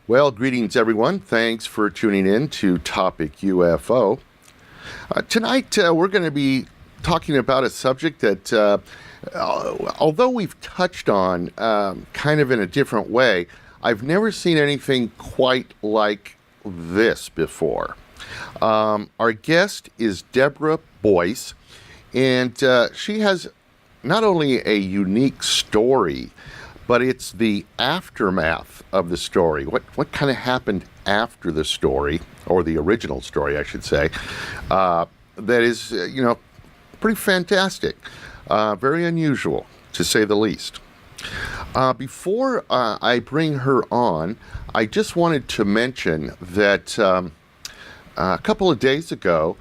Well, greetings, everyone. Thanks for tuning in to Topic UFO. Tonight, we're going to be talking about a subject that, although we've touched on kind of in a different way, I've never seen anything quite like this before. Our guest is Debra Boice, and she has not only a unique story, but it's the aftermath of the story. What kind of happened after the story, or the original story, I should say, that is, pretty fantastic. Very unusual, to say the least. Before I bring her on, I just wanted to mention that a couple of days ago,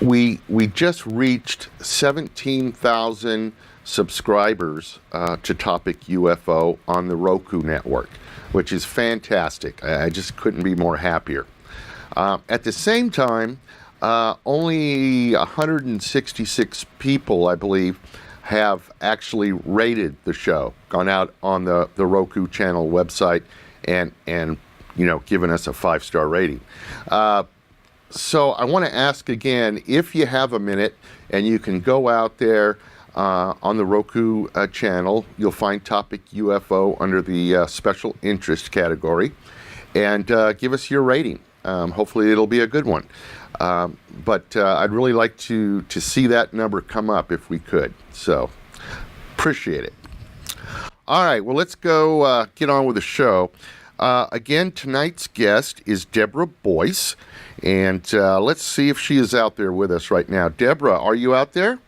we just reached 17,000 subscribers to Topic UFO on the Roku network, which is fantastic. I just couldn't be more happier. At the same time, only 166 people, I believe, have actually rated the show, gone out on the Roku channel website and given us a 5-star rating. So I want to ask again, if you have a minute and you can go out there on the Roku channel, you'll find Topic UFO under the special interest category, and give us your rating. Hopefully it'll be a good one. But I'd really like to see that number come up if we could. So appreciate it. All right, well, let's go get on with the show. Again, tonight's guest is Debra Boice, and let's see if she is out there with us right now. Debra, are you out there?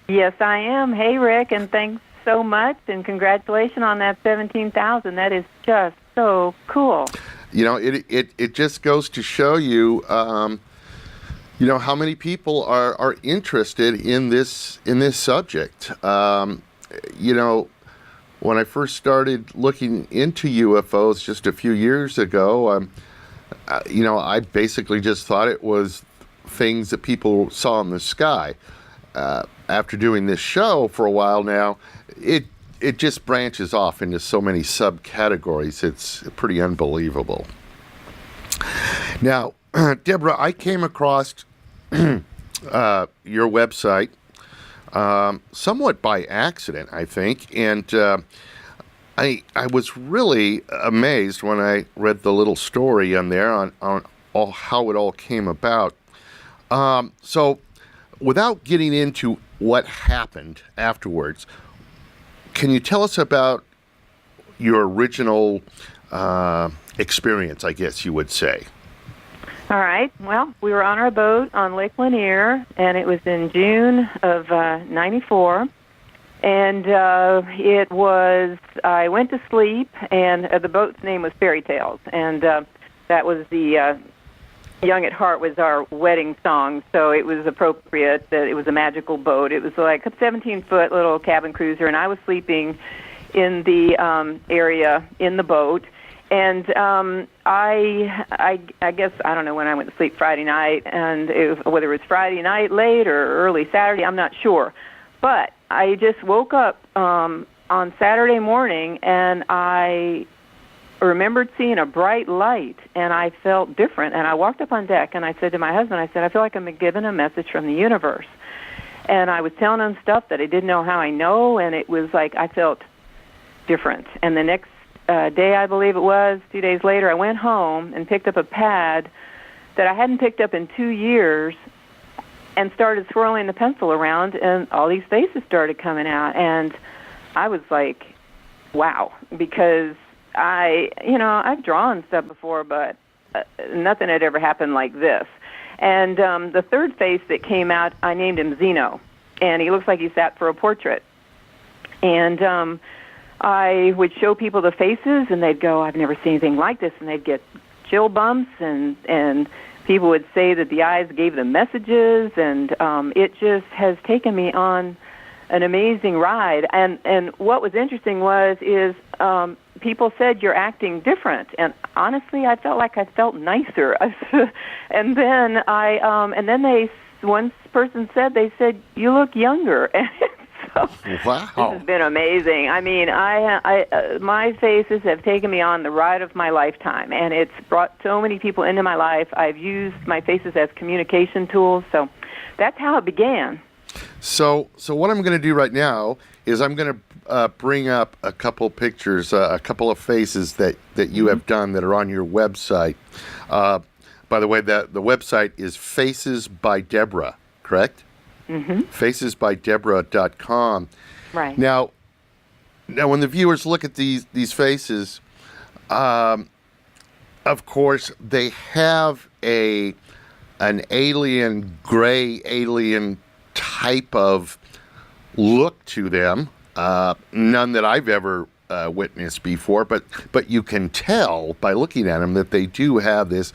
Yes, I am. Hey, Rick, and thanks so much, and congratulations on that 17,000. That is just so cool. It just goes to show you, how many people are interested in this subject. When I first started looking into UFOs just a few years ago, I basically just thought it was things that people saw in the sky. After doing this show for a while now, it just branches off into so many subcategories. It's pretty unbelievable. Now, Debra, I came across your website somewhat by accident, I think, and I was really amazed when I read the little story on there on how it all came about. So, without getting into what happened afterwards, can you tell us about your original experience, I guess you would say? All right. Well, we were on our boat on Lake Lanier, and it was in June of 94. And I went to sleep, and the boat's name was Fairy Tales. And that was the Young at Heart was our wedding song, so it was appropriate that it was a magical boat. It was like a 17-foot little cabin cruiser, and I was sleeping in the area in the boat. And I guess, I don't know when I went to sleep Friday night, and whether it was Friday night late or early Saturday, I'm not sure. But I just woke up on Saturday morning, and I remembered seeing a bright light, and I felt different. And I walked up on deck, and I said to my husband, I said, I feel like I'm given a message from the universe. And I was telling him stuff that I didn't know how I know, and it was like I felt different. And the next day, I believe it was, 2 days later, I went home and picked up a pad that I hadn't picked up in 2 years and started swirling the pencil around, and all these faces started coming out. And I was like, wow, because I've drawn stuff before, but nothing had ever happened like this. And the third face that came out, I named him Zeno, and he looks like he sat for a portrait. And I would show people the faces, and they'd go, I've never seen anything like this, and they'd get chill bumps, and people would say that the eyes gave them messages, and it just has taken me on an amazing ride. And what was interesting is people said you're acting different, and honestly, I felt like I felt nicer. And then one person said, they said, you look younger. And So this Wow. has been amazing. I mean, my faces have taken me on the ride of my lifetime, and it's brought so many people into my life. I've used my faces as communication tools, so that's how it began. So what I'm going to do right now is I'm going to bring up a couple pictures, a couple of faces that you have done that are on your website. By the way, the website is Faces by Debra, correct? Mm-hmm. Facesbydebra.com. Right. Now, when the viewers look at these faces, of course, they have an gray alien type of look to them. None that I've ever witnessed before, but you can tell by looking at them that they do have this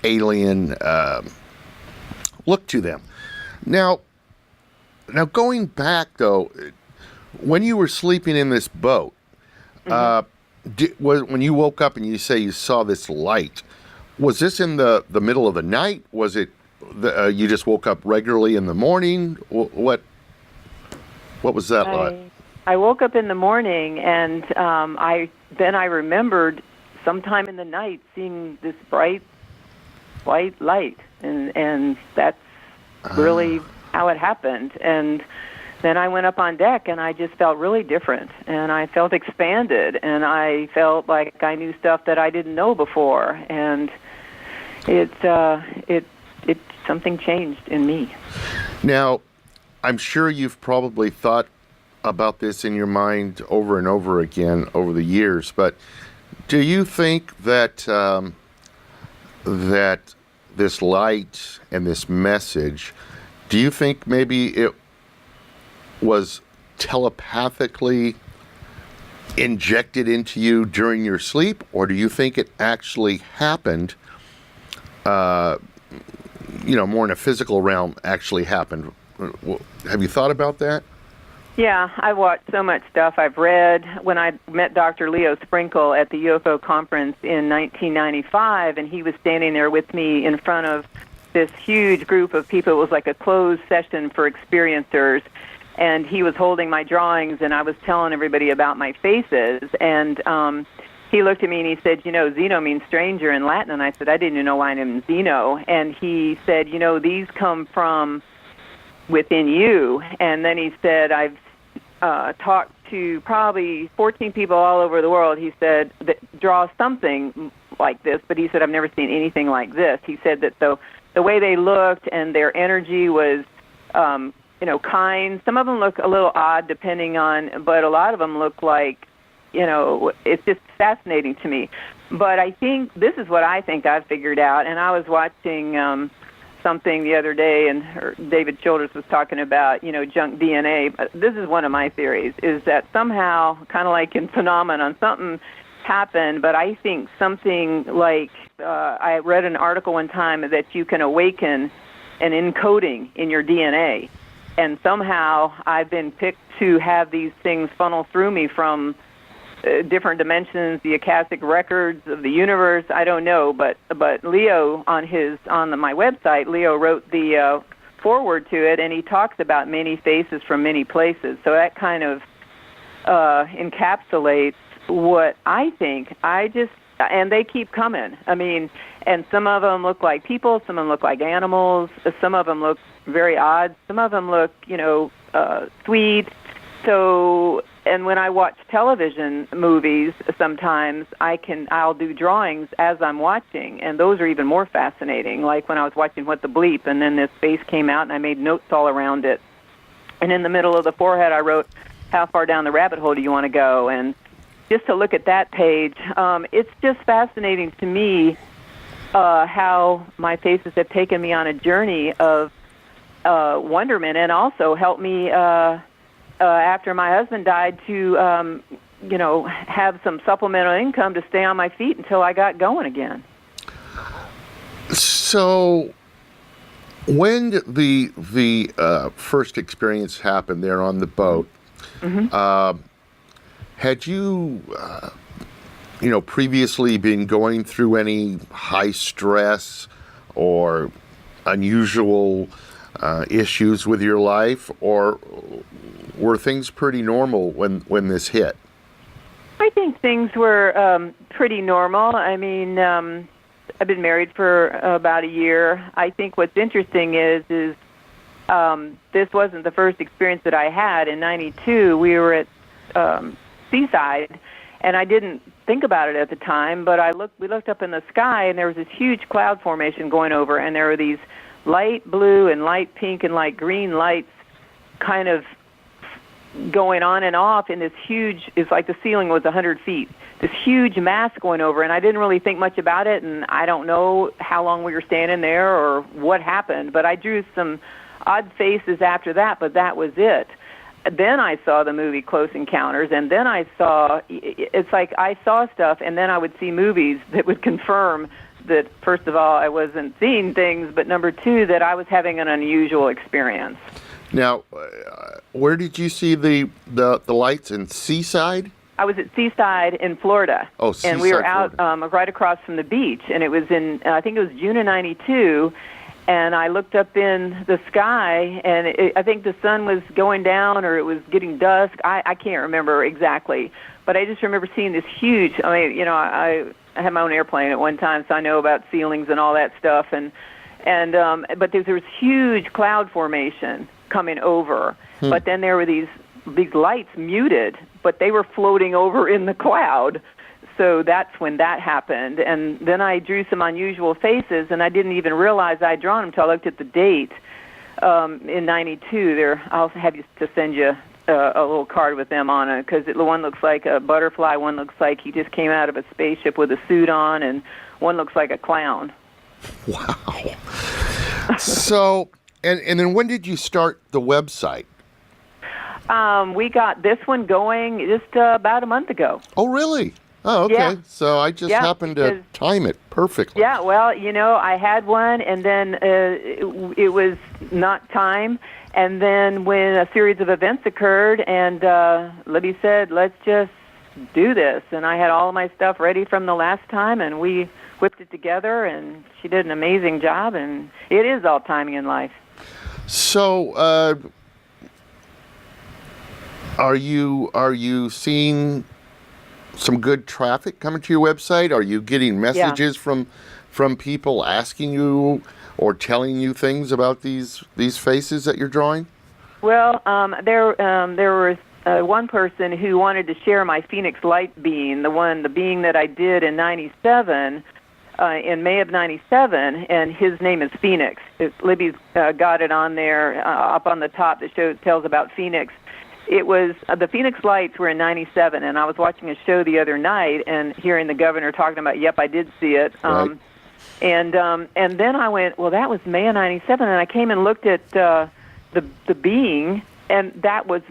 alien look to them. Now going back though, when you were sleeping in this boat, when you woke up and you say you saw this light, was this in the middle of the night? Was it you just woke up regularly in the morning? What was that like? I woke up in the morning, and I remembered sometime in the night seeing this bright white light, and that's really how it happened. And then I went up on deck, and I just felt really different, and I felt expanded, and I felt like I knew stuff that I didn't know before, and it something changed in me. Now, I'm sure you've probably thought about this in your mind over and over again over the years, but do you think that that this light and this message, do you think maybe it was telepathically injected into you during your sleep, or do you think it actually happened, more in a physical realm, actually happened? Have you thought about that? Yeah, I watched so much stuff. I've read. When I met Dr. Leo Sprinkle at the UFO conference in 1995, and he was standing there with me in front of this huge group of people. It was like a closed session for experiencers, and he was holding my drawings, and I was telling everybody about my faces, and he looked at me and he said, Zeno means stranger in Latin, and I said, I didn't even know why I named Zeno, and he said, these come from within you. And then he said, I've talked to probably 14 people all over the world, he said, that draw something like this, but he said, I've never seen anything like this. He said that the way they looked and their energy was, kind. Some of them look a little odd depending on, but a lot of them look like, it's just fascinating to me. But I think this is what I think I've figured out, and I was watching something the other day, and David Childers was talking about, junk DNA. This is one of my theories, is that somehow, kind of like in Phenomenon, something happened, but I think something like, I read an article one time that you can awaken an encoding in your DNA, and somehow I've been picked to have these things funnel through me from different dimensions, the Akashic records of the universe. I don't know, but Leo on my website, Leo wrote the foreword to it, and he talks about many faces from many places. So that kind of encapsulates what I think. And they keep coming. I mean, and some of them look like people, some of them look like animals, some of them look very odd, some of them look, sweet. So, and when I watch television movies, sometimes I'll do drawings as I'm watching, and those are even more fascinating. Like when I was watching What the Bleep, and then this face came out, and I made notes all around it. And in the middle of the forehead, I wrote, how far down the rabbit hole do you want to go? And just to look at that page, it's just fascinating to me how my faces have taken me on a journey of wonderment, and also helped me after my husband died to, have some supplemental income to stay on my feet until I got going again. So, when the first experience happened there on the boat, Mm-hmm. Had you, previously been going through any high stress or unusual issues with your life, or were things pretty normal when this hit? I think things were pretty normal. I mean, I've been married for about a year. I think what's interesting is this wasn't the first experience that I had. In '92, we were at Seaside, and I didn't think about it at the time, but we looked up in the sky, and there was this huge cloud formation going over, and there were these light blue and light pink and light green lights kind of going on and off in this huge, it's like the ceiling was 100 feet, this huge mass going over, and I didn't really think much about it, and I don't know how long we were standing there or what happened, but I drew some odd faces after that, but that was it. Then I saw the movie Close Encounters, and then it's like I saw stuff, and then I would see movies that would confirm that, first of all, I wasn't seeing things, but number two, that I was having an unusual experience. Now, where did you see the lights, in Seaside? I was at Seaside in Florida. Oh, Seaside, and we were out Florida. Right across from the beach, and it was I think it was June of '92, and I looked up in the sky, and I think the sun was going down, or it was getting dusk. I can't remember exactly, but I just remember seeing this huge, I mean, I had my own airplane at one time, so I know about ceilings and all that stuff, but there was huge cloud formation coming over, but then there were these lights muted, but they were floating over in the cloud. So that's when that happened. And then I drew some unusual faces, and I didn't even realize I'd drawn them until I looked at the date in '92. I'll have to send you a little card with them on it, because one looks like a butterfly, one looks like he just came out of a spaceship with a suit on, and one looks like a clown. Wow. So, and then when did you start the website? We got this one going just about a month ago. Oh, really? Oh, okay. Yeah. So I just happened to time it perfectly. Yeah, well, I had one, and then it was not time. And then when a series of events occurred, and Libby said, let's just do this. And I had all of my stuff ready from the last time, and we whipped it together, and she did an amazing job, and it is all timing in life. So, are you seeing some good traffic coming to your website? Are you getting messages from people asking you or telling you things about these faces that you're drawing? Well, there was one person who wanted to share my Phoenix Light being, the being that I did in '97. In May of '97, and his name is Phoenix. Libby's got it on there up on the top that tells about Phoenix. It was the Phoenix Lights were in '97, and I was watching a show the other night and hearing the governor talking about, yep, I did see it. Right. And then I went, well, that was May of '97, and I came and looked at the being, and that was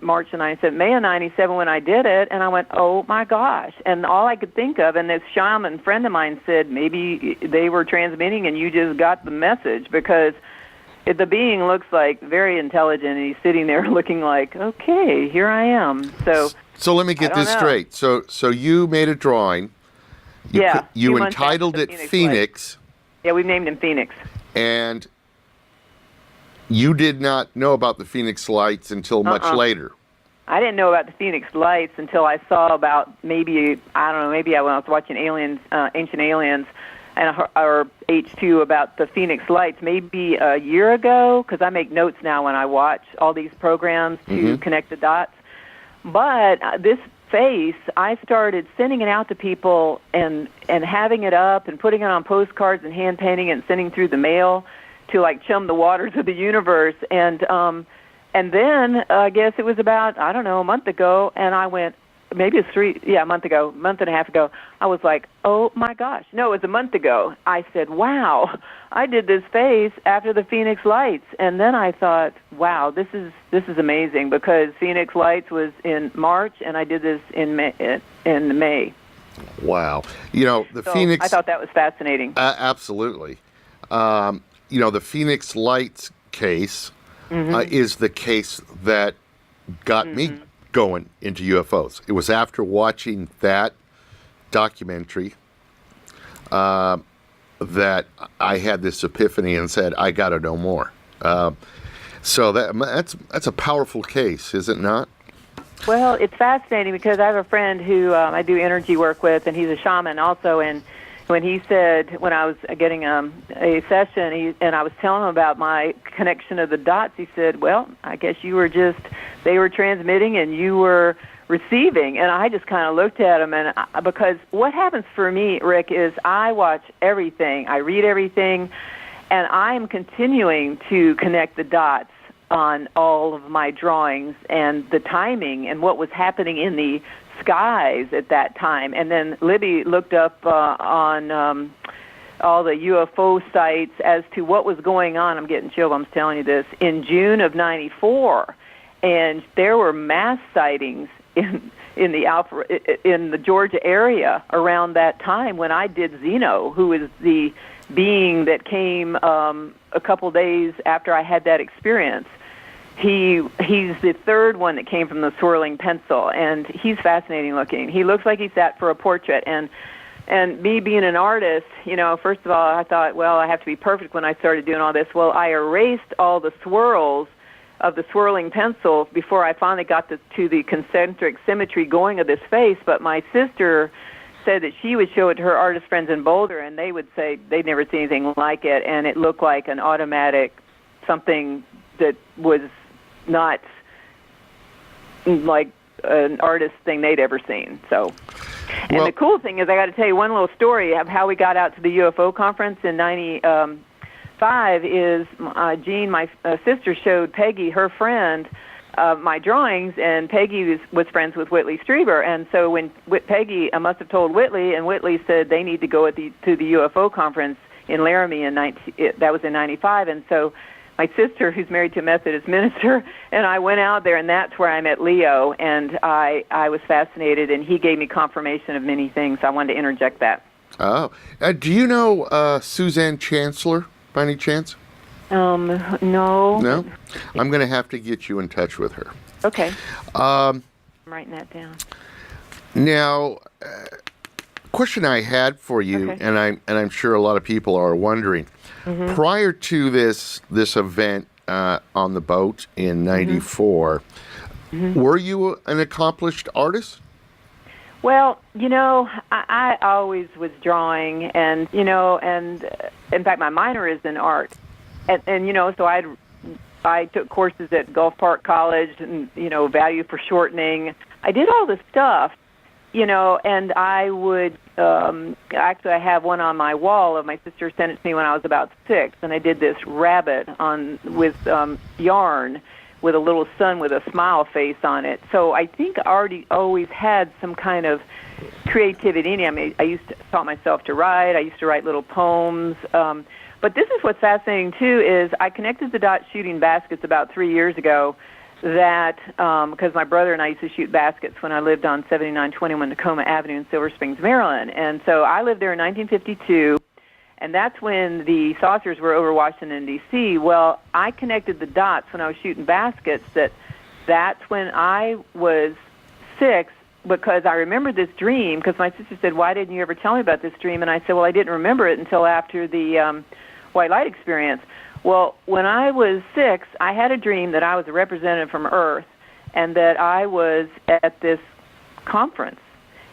March of '97, May of '97 when I did it, and I went, oh my gosh. And all I could think of, and this shaman friend of mine said, maybe they were transmitting and you just got the message, because the being looks like very intelligent, and he's sitting there looking like, okay, here I am. So let me get this straight. So you made a drawing. You entitled it Phoenix. Yeah, we've named him Phoenix. And you did not know about the Phoenix Lights until much later. I didn't know about the Phoenix Lights until I saw about maybe I was watching Ancient Aliens, or H2 about the Phoenix Lights maybe a year ago, because I make notes now when I watch all these programs to connect the dots. But this face, I started sending it out to people and having it up and putting it on postcards and hand painting it and sending through the mail to like chum the waters of the universe. And then I guess it was about, a month ago, and I went, maybe it's a month and a half ago, I was like, oh my gosh. No, it was a month ago. I said, wow, I did this face after the Phoenix Lights. And then I thought, wow, this is amazing, because Phoenix Lights was in March and I did this in May. Wow. The Phoenix, I thought that was fascinating. Absolutely. The Phoenix Lights case is the case that got me going into UFOs. It was after watching that documentary that I had this epiphany and said, I got to know more. So that's a powerful case, is it not? Well, it's fascinating because I have a friend who I do energy work with, and he's a shaman also. And when he said, when I was getting a session, and I was telling him about my connection of the dots, he said, well, I guess they were transmitting and you were receiving. And I just kind of looked at him, and because what happens for me, Rick, is I watch everything, I read everything, and I am continuing to connect the dots on all of my drawings and the timing and what was happening in the skies at that time. And then Libby looked up on all the UFO sites as to what was going on. I'm getting chilled, I'm telling you this. In June of '94, and there were mass sightings in the Georgia area around that time when I did Zeno, who is the being that came a couple days after I had that experience. He's the third one that came from the swirling pencil, and he's fascinating looking. He looks like he sat for a portrait, and me being an artist, first of all, I thought, well, I have to be perfect when I started doing all this. Well, I erased all the swirls of the swirling pencil before I finally got to the concentric symmetry going of this face, but my sister said that she would show it to her artist friends in Boulder, and they would say they'd never seen anything like it, and it looked like an automatic something that was not like an artist thing they'd ever seen. So, and the cool thing is, I got to tell you one little story of how we got out to the UFO conference in '95. Is Jean, my sister, showed Peggy, her friend, my drawings, and Peggy was friends with Whitley Strieber, and so when Peggy must have told Whitley, and Whitley said they need to go to the UFO conference in Laramie that was in '95, and so my sister, who's married to a Methodist minister, and I went out there, and that's where I met Leo, and I was fascinated, and he gave me confirmation of many things. So I wanted to interject that. Oh, do you know Suzanne Chancellor by any chance? No. No? I'm going to have to get you in touch with her. Okay. I'm writing that down. Now, question I had for you, okay. and I'm sure a lot of people are wondering. Mm-hmm. Prior to this event on the boat in '94, mm-hmm. Were you an accomplished artist? Well, I always was drawing, and and in fact, my minor is in art, and so I took courses at Gulf Park College, and value for shortening. I did all this stuff, and I would actually I have one on my wall of my sister sent it to me when I was about 6, and I did this rabbit with yarn with a little sun with a smile face on it. So I think I already always had some kind of creativity in me. I mean, I taught myself to write. I used to write little poems. But this is what's fascinating too is I connected the dots shooting baskets about 3 years ago. That because my brother and I used to shoot baskets when I lived on 7921 Tacoma Avenue in Silver Springs, Maryland. And so I lived there in 1952, and that's when the saucers were over Washington, D.C. Well, I connected the dots when I was shooting baskets that's when I was 6, because I remembered this dream, because my sister said, why didn't you ever tell me about this dream? And I said, well, I didn't remember it until after the white light experience. Well, when I was 6, I had a dream that I was a representative from Earth and that I was at this conference.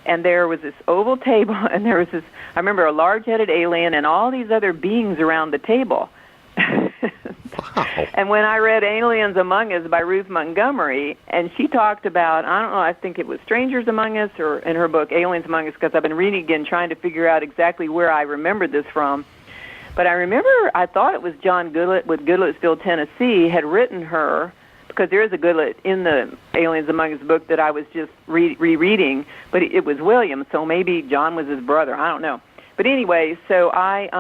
And there was this oval table, and there was I remember a large-headed alien and all these other beings around the table. Wow. And when I read Aliens Among Us by Ruth Montgomery, and she talked about, I don't know, I think it was Strangers Among Us, or in her book, Aliens Among Us, because I've been reading again, trying to figure out exactly where I remembered this from. But I remember, I thought it was John Goodlett with Goodlettsville, Tennessee, had written her, because there is a Goodlett in the Aliens Among Us book that I was just rereading, but it was William, so maybe John was his brother. I don't know. But anyway, so I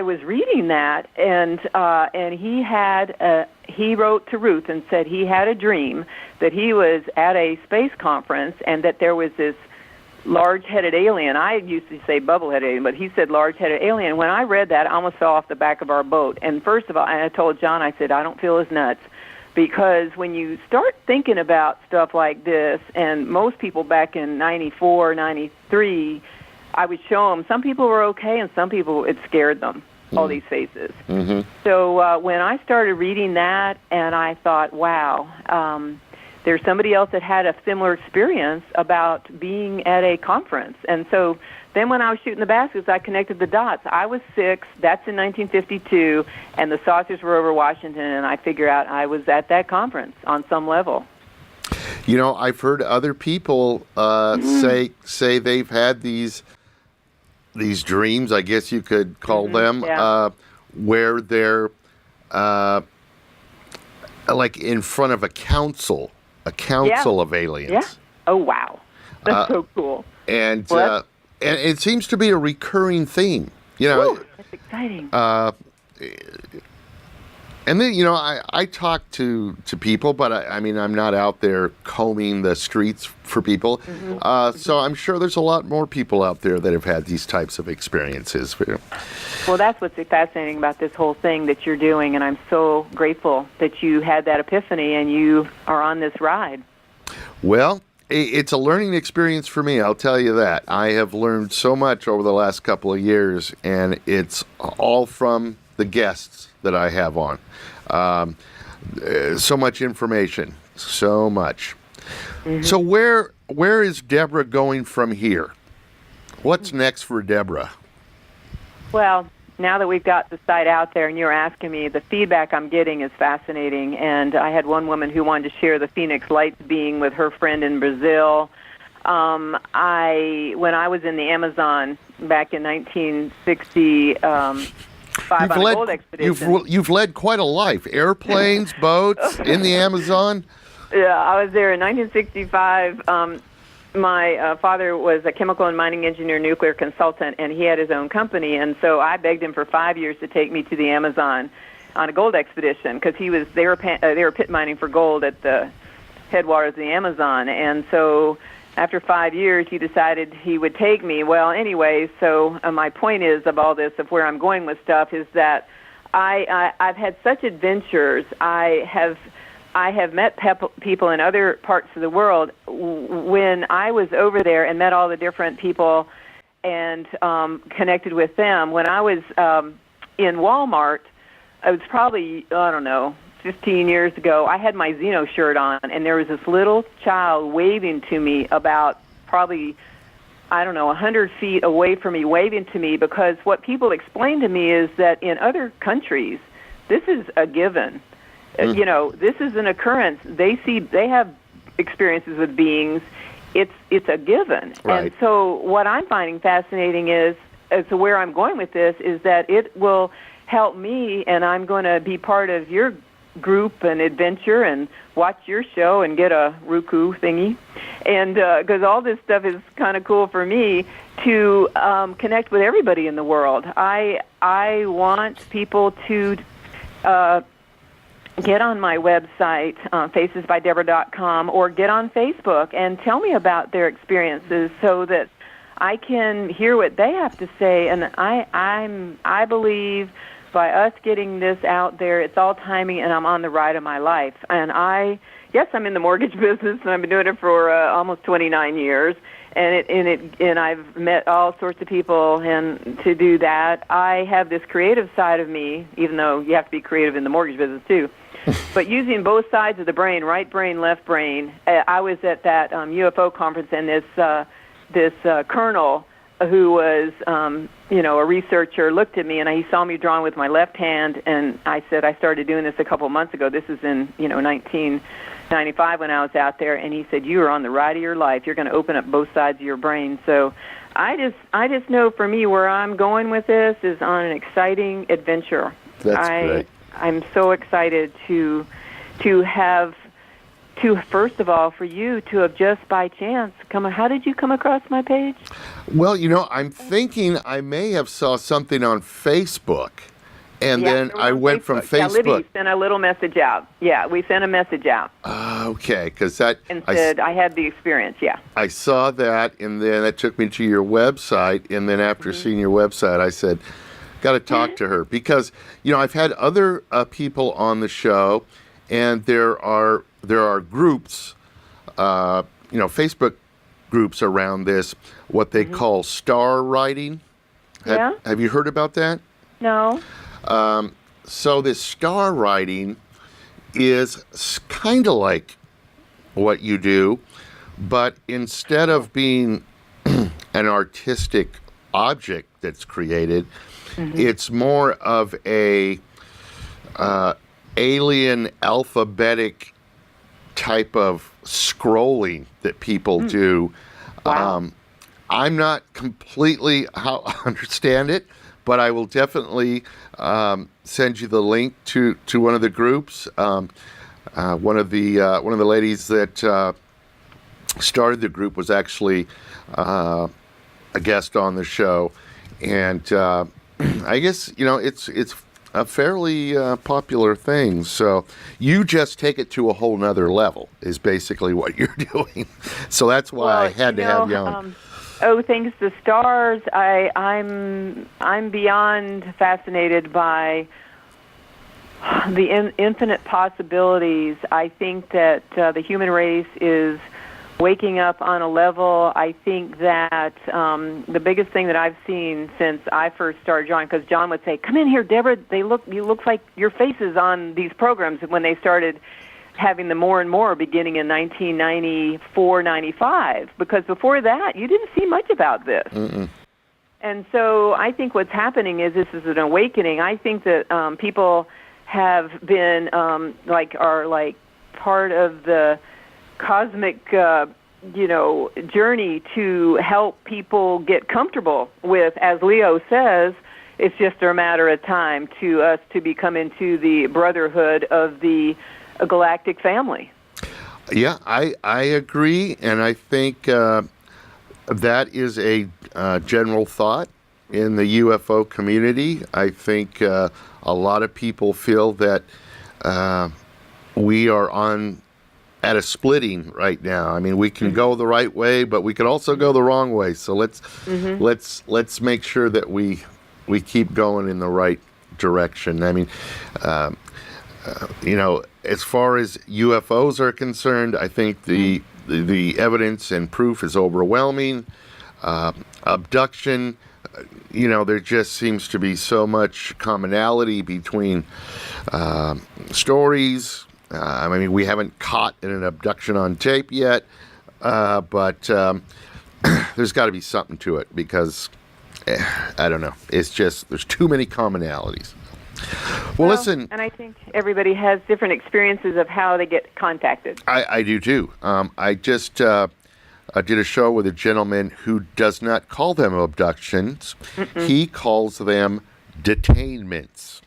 was reading that, and he wrote to Ruth and said he had a dream that he was at a space conference and that there was this large-headed alien. I used to say bubble-headed alien, but he said large-headed alien. When I read that, I almost fell off the back of our boat. And first of all, I told John, I said, I don't feel as nuts, because when you start thinking about stuff like this, and most people back in '94, '93, I would show them. Some people were okay, and some people, it scared them, all these faces. So when I started reading that, and I thought, wow, there's somebody else that had a similar experience about being at a conference. And so then when I was shooting the baskets, I connected the dots. I was 6, that's in 1952, and the saucers were over Washington, and I figured out I was at that conference on some level. You know, I've heard other people say they've had these dreams, I guess you could call them, where they're like in front of a council of aliens. Yeah. Oh, wow. That's so cool. And it seems to be a recurring theme. You know, Ooh, that's exciting. And then, you know, I talk to people, but I mean, I'm not out there combing the streets for people. So I'm sure there's a lot more people out there that have had these types of experiences. Well, that's what's fascinating about this whole thing that you're doing, and I'm so grateful that you had that epiphany and you are on this ride. Well, it's a learning experience for me, I'll tell you that. I have learned so much over the last couple of years, and it's all from the guests that I have on. So much information, so much. So where is Debra going from here? What's next for Debra? Well, now that we've got the site out there and you're asking me, the feedback I'm getting is fascinating. And I had one woman who wanted to share the Phoenix Lights being with her friend in Brazil. When I was in the Amazon back in 1960, on a gold expedition. You've led quite a life. Airplanes, boats, in the Amazon. Yeah, I was there in 1965. My father was a chemical and mining engineer, nuclear consultant, and he had his own company. And so I begged him for 5 years to take me to the Amazon on a gold expedition because they were pit mining for gold at the headwaters of the Amazon. And so after 5 years, he decided he would take me. Well, anyway, so my point is of all this, of where I'm going with stuff, is that I've had such adventures. I have met people in other parts of the world. When I was over there and met all the different people and connected with them, when I was in Walmart, it was probably, 15 years ago, I had my Xeno shirt on, and there was this little child waving to me about probably, 100 feet away from me, waving to me, because what people explain to me is that in other countries, this is a given. You know, this is an occurrence. They have experiences with beings. It's a given. Right. And so what I'm finding fascinating is, as to where I'm going with this, is that it will help me, and I'm going to be part of your group and adventure and watch your show and get a Roku thingy, and because all this stuff is kind of cool for me to connect with everybody in the world. I want people to get on my website, facesbydebra.com, or get on Facebook and tell me about their experiences so that I can hear what they have to say. And I believe by us getting this out there, it's all timing, and I'm on the ride of my life. And yes, I'm in the mortgage business, and I've been doing it for almost 29 years. And I've met all sorts of people, and to do that, I have this creative side of me, even though you have to be creative in the mortgage business too. But using both sides of the brain, right brain, left brain, I was at that UFO conference, and this colonel who was, a researcher, looked at me, and he saw me drawing with my left hand, and I said, I started doing this a couple months ago. This is in, 1995 when I was out there, and he said, you are on the ride of your life. You're going to open up both sides of your brain. So I just know for me where I'm going with this is on an exciting adventure. That's great. I'm so excited to first of all, for you to have just by chance how did you come across my page? Well, I'm thinking I may have saw something on Facebook, and then I went from Facebook. Yeah, Libby sent a little message out. Yeah, we sent a message out. Okay, because that... And said, I had the experience, yeah. I saw that, and then that took me to your website, and then after seeing your website, I said, got to talk to her, because, I've had other people on the show, and there are groups, Facebook groups around this, what they call star writing. Have you heard about that? No. So this star writing is kind of like what you do, but instead of being an artistic object that's created, it's more of a alien alphabetic type of scrolling that people do. Wow. I'm not completely how understand it, but I will definitely send you the link to one of the groups. One of the ladies that started the group was actually a guest on the show, and I guess it's a fairly popular thing. So you just take it to a whole nother level is basically what you're doing. So that's why I had to have you on. Thanks to stars, I'm beyond fascinated by the infinite possibilities. I think that the human race is waking up on a level. I think that the biggest thing that I've seen since I first started John, because John would say, "Come in here, Deborah. You look like your faces on these programs." When they started having them more and more, beginning in 1994, 95, because before that you didn't see much about this. And so I think what's happening is this is an awakening. I think that people have been are part of the cosmic journey to help people get comfortable with, as Leo says, it's just a matter of time to us to become into the brotherhood of the galactic family. Yeah, I agree, and I think that is a general thought in the UFO community. I think a lot of people feel that we are at a splitting right now. I mean, we can go the right way, but we can also go the wrong way. So let's make sure that we keep going in the right direction. I mean, as far as UFOs are concerned, I think the evidence and proof is overwhelming. Abduction, there just seems to be so much commonality between stories. I mean, we haven't caught an abduction on tape yet, but there's got to be something to it because, I don't know, it's just, there's too many commonalities. Well, listen. And I think everybody has different experiences of how they get contacted. I do too. I just did a show with a gentleman who does not call them abductions. He calls them detainments.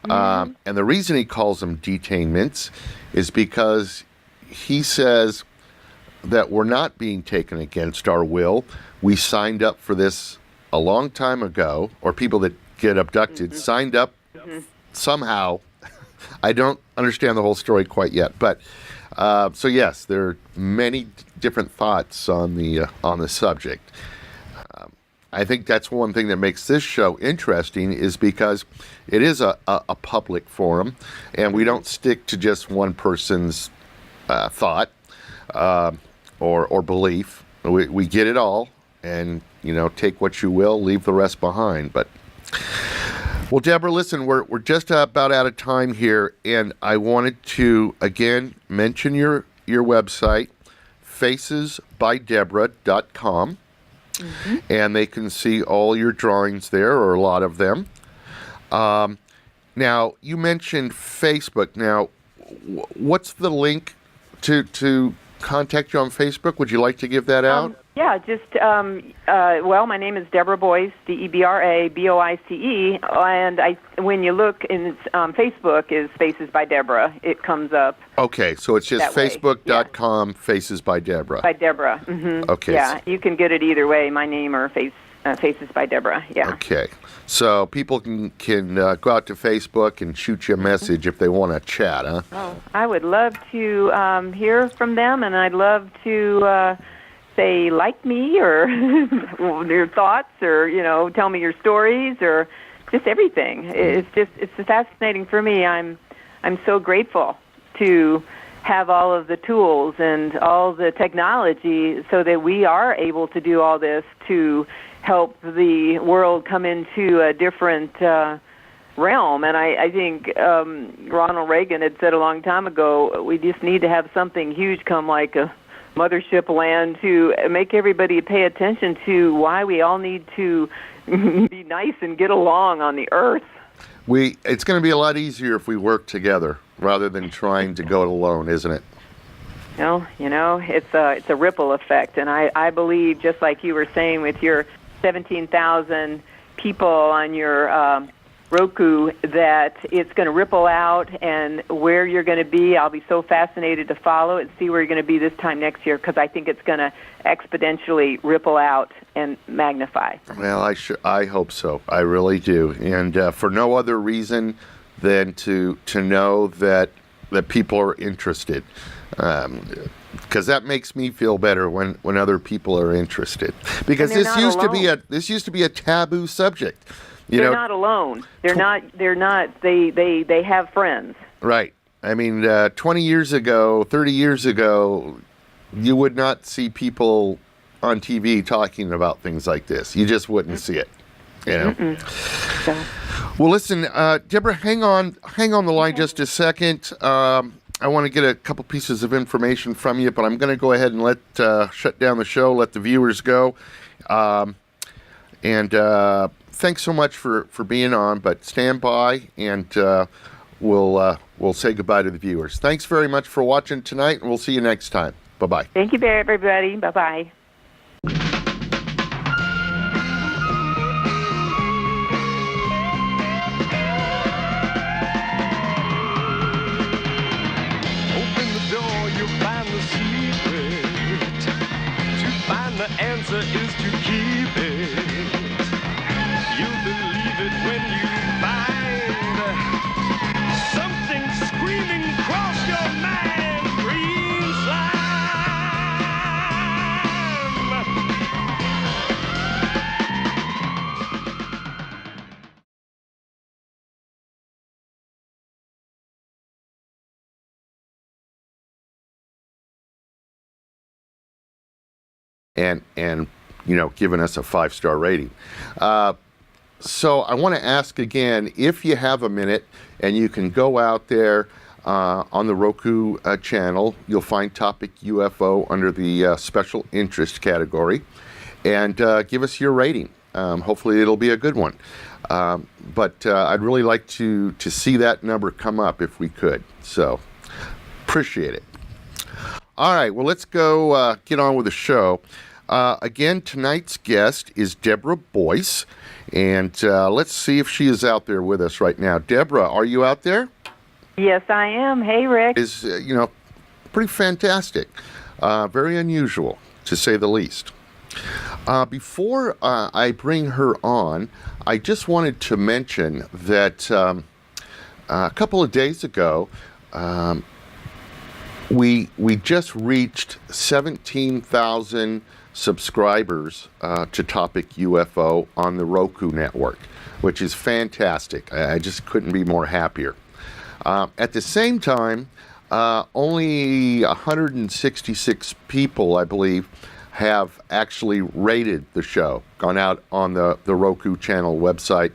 And the reason he calls them detainments is because he says that we're not being taken against our will. We signed up for this a long time ago, or people that get abducted signed up somehow. I don't understand the whole story quite yet, but so yes, there are many different thoughts on the subject. I think that's one thing that makes this show interesting is because it is a public forum, and we don't stick to just one person's thought or belief. We get it all, and take what you will, leave the rest behind. But well, Deborah, listen, we're just about out of time here, and I wanted to again mention your website, facesbydeborah.com. And they can see all your drawings there, or a lot of them. Now, you mentioned Facebook. Now, what's the link to contact you on Facebook? Would you like to give that out? Yeah, just, my name is Debra Boice, Debra Boice, and when you look in Facebook is Faces by Deborah, it comes up. Okay, so it's just facebook.com, Faces by Deborah. By Deborah, Okay. Yeah, you can get it either way, my name or Faces by Deborah, yeah. Okay, so people can go out to Facebook and shoot you a message if they want to chat, huh? Oh, I would love to hear from them, and I'd love to say like me or your thoughts, or tell me your stories, or just everything. It's fascinating for me. I'm so grateful to have all of the tools and all the technology so that we are able to do all this to help the world come into a different realm. And I think Ronald Reagan had said a long time ago, we just need to have something huge come like a mothership land to make everybody pay attention to why we all need to be nice and get along on the earth. It's going to be a lot easier if we work together rather than trying to go it alone, isn't it? It's a ripple effect, and I believe, just like you were saying with your 17,000 people on your Roku, that it's going to ripple out, and where you're going to be, I'll be so fascinated to follow it and see where you're going to be this time next year, because I think it's going to exponentially ripple out and magnify. Well, I hope so. I really do, and for no other reason than to know that people are interested, because that makes me feel better when other people are interested. Because this used to be a taboo subject. They're not alone. They're not. They have friends. Right. I mean, 20 years ago, 30 years ago, you would not see people on TV talking about things like this. You just wouldn't see it. So. Well, listen, Debra, hang on the line just a second. I want to get a couple pieces of information from you, but I'm going to go ahead and shut down the show, let the viewers go. Thanks so much for being on, but stand by, and we'll say goodbye to the viewers. Thanks very much for watching tonight, and we'll see you next time. Bye-bye. Thank you, everybody. Bye-bye. Open the door, you'll find the secret. To find the answer is to keep it. You'll believe it when you find something screaming across your mind. Green slime. And giving us a 5-star rating. So I want to ask again, if you have a minute and you can go out there on the Roku channel, you'll find Topic UFO under the special interest category, and give us your rating. Hopefully it'll be a good one. But I'd really like to see that number come up if we could. So appreciate it. All right, well, let's go get on with the show. Again, tonight's guest is Debra Boice, and let's see if she is out there with us right now. Debra, are you out there? Yes, I am. Hey, Rick. Is pretty fantastic, very unusual, to say the least. Before I bring her on, I just wanted to mention that a couple of days ago, we just reached 17,000 subscribers to Topic UFO on the Roku network, which is fantastic. I just couldn't be more happier. At the same time, only 166 people, I believe, have actually rated the show, gone out on the Roku channel website.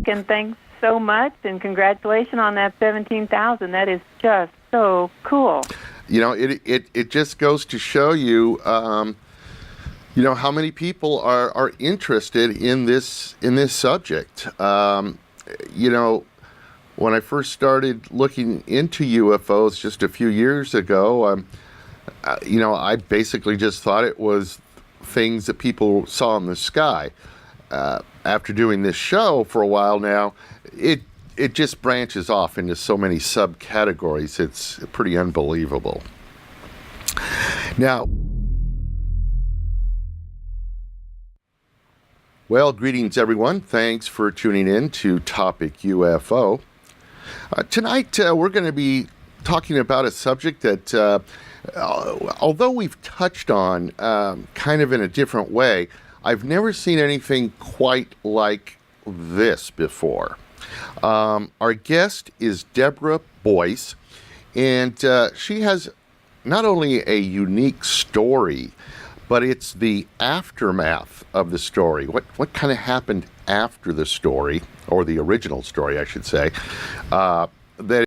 And thanks so much, and congratulations on that 17,000. That is just so cool. It just goes to show you, how many people are interested in this subject. When I first started looking into UFOs just a few years ago, I basically just thought it was things that people saw in the sky. After doing this show for a while now, it just branches off into so many subcategories. It's pretty unbelievable. Now, well, greetings everyone. Thanks for tuning in to Topic UFO. Tonight we're going to be talking about a subject that, although we've touched on kind of in a different way, I've never seen anything quite like this before. Our guest is Debra Boice, and she has not only a unique story, but it's the aftermath of the story. What kind of happened after the story, or the original story, I should say, that